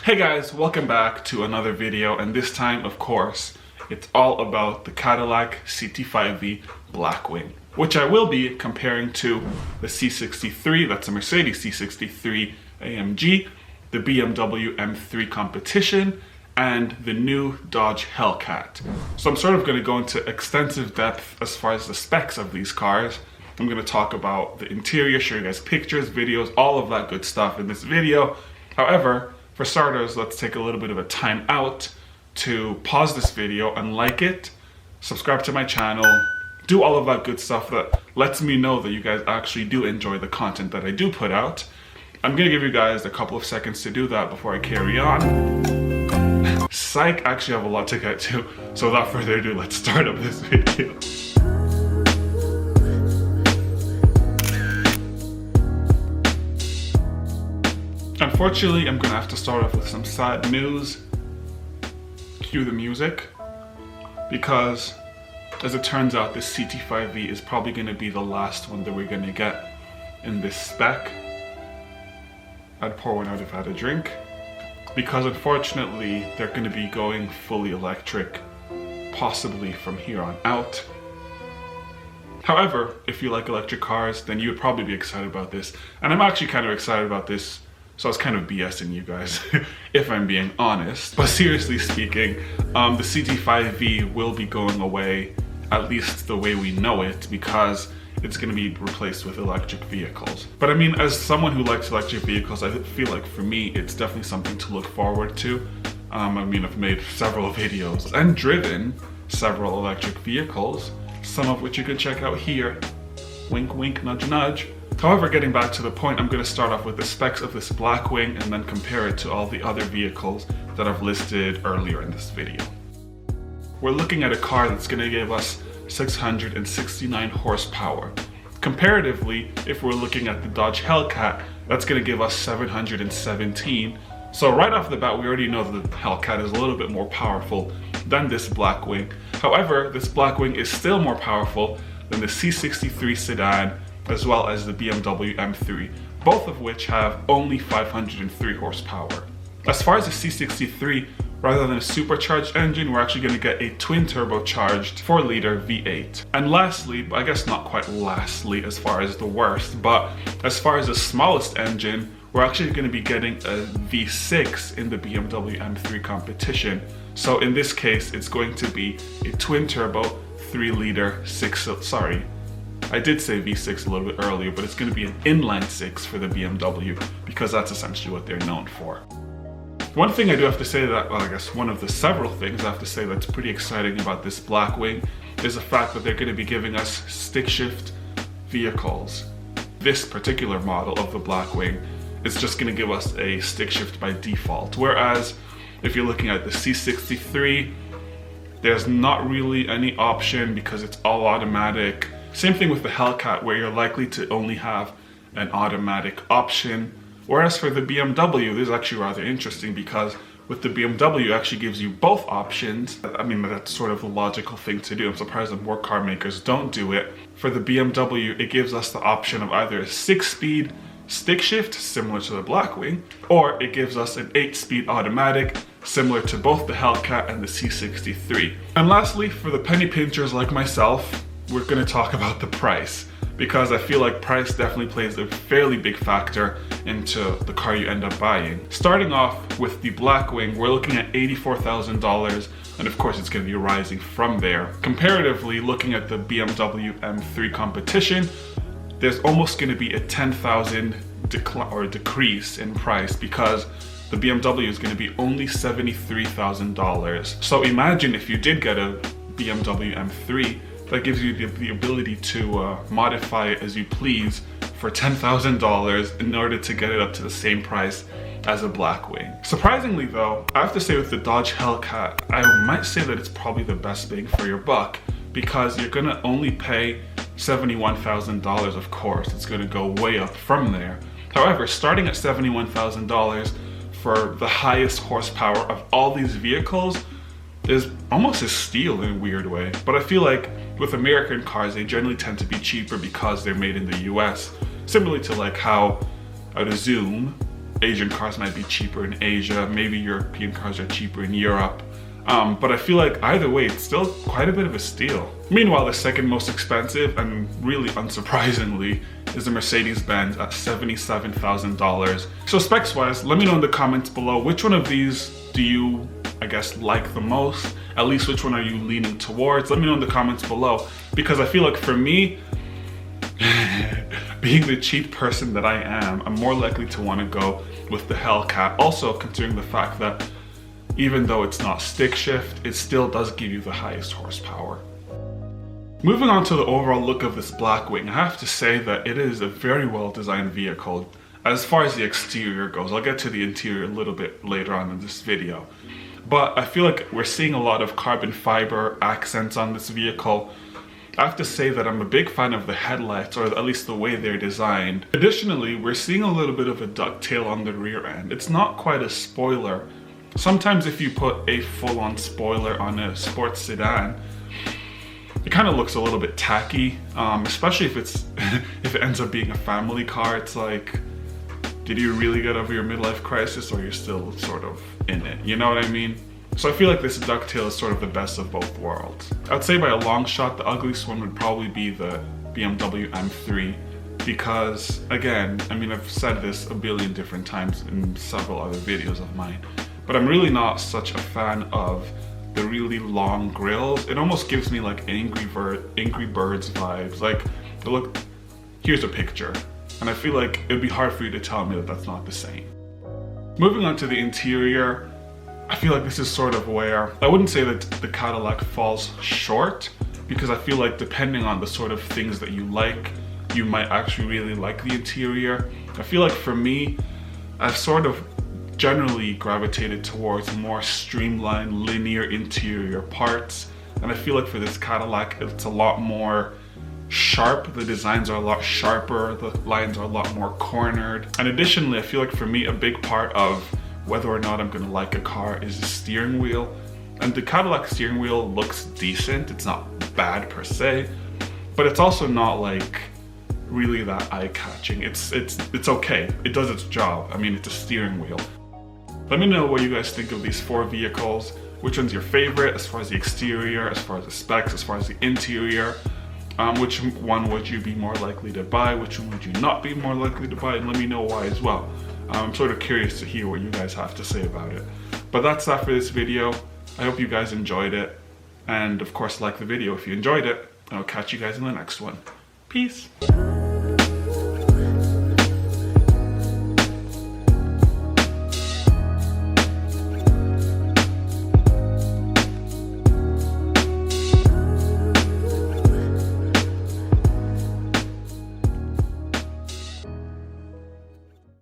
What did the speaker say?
Hey guys, welcome back to another video, and this time, of course, it's all about the Cadillac CT5-V Blackwing, which I will be comparing to the C63, that's a Mercedes C63 AMG, the BMW M3 Competition, and the new Dodge Hellcat. So I'm sort of going to go into extensive depth as far as the specs of these cars. I'm going to talk about the interior, show you guys pictures, videos, all of that good stuff in this video. However, for starters, let's take a little bit of a time out to pause this video and like it, subscribe to my channel, do all of that good stuff that lets me know that you guys actually do enjoy the content that I do put out. I'm gonna give you guys a couple of seconds to do that before I carry on. Psych, I actually have a lot to get to, so without further ado, let's start up this video. Unfortunately, I'm gonna have to start off with some sad news. Cue the music. Because, as it turns out, this CT5-V is probably gonna be the last one that we're gonna get in this spec. I'd pour one out if I had a drink. Because unfortunately, they're gonna be going fully electric, possibly from here on out. However, if you like electric cars, then you would probably be excited about this. And I'm actually kind of excited about this. So I was kind of BSing you guys, if I'm being honest. But seriously speaking, the CT5-V will be going away, at least the way we know it, because it's going to be replaced with electric vehicles. But I mean, as someone who likes electric vehicles, I feel like for me, it's definitely something to look forward to. I mean, I've made several videos and driven several electric vehicles, some of which you can check out here. Wink, wink, nudge, nudge. However, getting back to the point, I'm going to start off with the specs of this Blackwing and then compare it to all the other vehicles that I've listed earlier in this video. We're looking at a car that's going to give us 669 horsepower. Comparatively, if we're looking at the Dodge Hellcat, that's going to give us 717. So right off the bat, we already know that the Hellcat is a little bit more powerful than this Blackwing. However, this Blackwing is still more powerful than the C63 sedan, as well as the BMW M3, both of which have only 503 horsepower. As far as the C63, rather than a supercharged engine, we're actually going to get a twin turbocharged 4-liter V8. And lastly, I guess not quite lastly as far as the worst, but as far as the smallest engine, we're actually going to be getting a V6 in the BMW M3 Competition. So in this case, it's going to be a twin turbo 3-liter I did say V6 a little bit earlier, but it's going to be an inline 6 for the BMW because that's essentially what they're known for. One thing I do have to say that, well, I guess one of the several things I have to say that's pretty exciting about this Blackwing is the fact that they're going to be giving us stick shift vehicles. This particular model of the Blackwing is just going to give us a stick shift by default, whereas if you're looking at the C63, there's not really any option because it's all automatic. Same thing with the Hellcat, where you're likely to only have an automatic option. Whereas for the BMW, this is actually rather interesting because with the BMW, it actually gives you both options. I mean, that's sort of the logical thing to do. I'm surprised that more car makers don't do it. For the BMW, it gives us the option of either a 6-speed stick shift, similar to the Blackwing, or it gives us an 8-speed automatic, similar to both the Hellcat and the C63. And lastly, for the penny pinchers like myself, we're going to talk about the price, because I feel like price definitely plays a fairly big factor into the car you end up buying. Starting off with the Blackwing, we're looking at $84,000, and of course it's going to be rising from there. Comparatively, looking at the BMW M3 Competition, there's almost going to be a $10,000 decrease in price because the BMW is going to be only $73,000. So imagine if you did get a BMW M3, that gives you the ability to modify it as you please for $10,000 in order to get it up to the same price as a Blackwing. Surprisingly though, I have to say with the Dodge Hellcat, I might say that it's probably the best bang for your buck because you're gonna only pay $71,000, of course. It's gonna go way up from there. However, starting at $71,000 for the highest horsepower of all these vehicles is almost a steal in a weird way. But I feel like with American cars, they generally tend to be cheaper because they're made in the US. Similarly to like how a Zoom Asian cars might be cheaper in Asia, maybe European cars are cheaper in Europe. But I feel like either way, it's still quite a bit of a steal. Meanwhile, the second most expensive, and really unsurprisingly, is the Mercedes-Benz at $77,000. So specs-wise, let me know in the comments below, which one of these do you, I guess, like the most? At least which one are you leaning towards? Let me know in the comments below, because I feel like for me, being the cheap person that I am, I'm more likely to want to go with the Hellcat. Also, considering the fact that even though it's not stick shift, it still does give you the highest horsepower. Moving on to the overall look of this Blackwing, I have to say that it is a very well designed vehicle. As far as the exterior goes, I'll get to the interior a little bit later on in this video. But I feel like we're seeing a lot of carbon fiber accents on this vehicle. I have to say that I'm a big fan of the headlights, or at least the way they're designed. Additionally, we're seeing a little bit of a ducktail on the rear end. It's not quite a spoiler. Sometimes if you put a full-on spoiler on a sports sedan, it kind of looks a little bit tacky, especially if if it ends up being a family car. It's like, did you really get over your midlife crisis, or you're still sort of in it? You know what I mean? So I feel like this ducktail is sort of the best of both worlds. I'd say by a long shot, the ugliest one would probably be the BMW M3. Because, again, I mean, I've said this a billion different times in several other videos of mine, but I'm really not such a fan of the really long grills. It almost gives me like Angry Birds vibes. Like, look, here's a picture, and I feel like it'd be hard for you to tell me that that's not the same. Moving on to the interior, I feel like this is sort of where I wouldn't say that the Cadillac falls short, because I feel like depending on the sort of things that you like, you might actually really like the interior. I feel like for me, I've sort of generally gravitated towards more streamlined, linear interior parts. And I feel like for this Cadillac, it's a lot more sharp. The designs are a lot sharper. The lines are a lot more cornered. And additionally, I feel like for me, a big part of whether or not I'm gonna like a car is the steering wheel. And the Cadillac steering wheel looks decent. It's not bad per se, but it's also not like really that eye-catching. It's okay. It does its job. I mean, it's a steering wheel. Let me know what you guys think of these four vehicles. Which one's your favorite as far as the exterior, as far as the specs, as far as the interior? Which one would you be more likely to buy? Which one would you not be more likely to buy? And let me know why as well. I'm sort of curious to hear what you guys have to say about it. But that's that for this video. I hope you guys enjoyed it. And of course, like the video if you enjoyed it. I'll catch you guys in the next one. Peace.